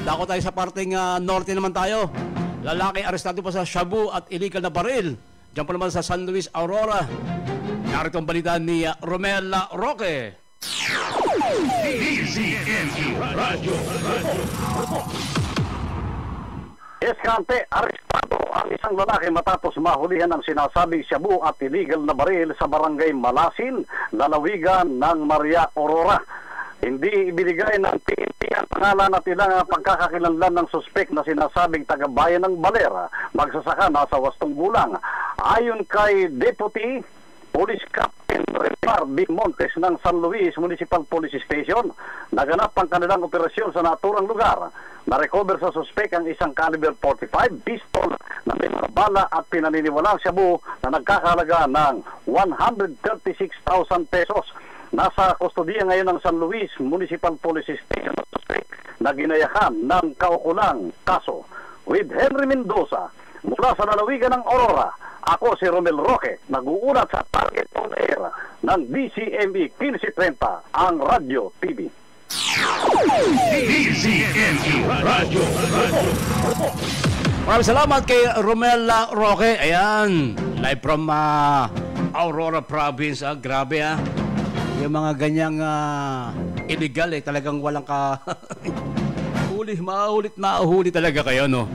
Dako tayo sa parteng norte naman tayo. Lalaki arestado pa sa shabu at illegal na baril. Diyan po naman sa San Luis, Aurora. Narito ang balita ni Romel Roque. Eskante, arestado ang isang lalaki matapos mahulihan ng sinasabing shabu at illegal na baril sa barangay Malasin, lalawigan ng Maria Aurora. Hindi ibinigay ng PNP ang pangalan at ilang pagkakakilanlan ng suspek na sinasabing taga-bayan ng Balera, magsasaka nasa 8 gulang. Ayon kay Deputy Police Captain Remar B. Montes ng San Luis Municipal Police Station, naganap ang kanilang operasyon sa naturang lugar. Na-recover sa suspek ang isang caliber 45 pistol na may mga bala at pinaniniwalang shabu na nagkakahalaga ng 136,000 pesos. Nasa kustodiya ngayon ng San Luis Municipal Police Station ng suspek na ginayahan ng kaukulang kaso. With Henry Mendoza, mula sa lalawigan ng Aurora, ako si Romel Roque, nag-uulat sa Target on Air ng DCME 1530, ang Radyo TV. DCME Radyo. Maraming salamat kay Romel Roque. Ayan, live from Aurora Province. Grabe yung mga ganyang illegal talagang walang ka... mahulit talaga kayo, no?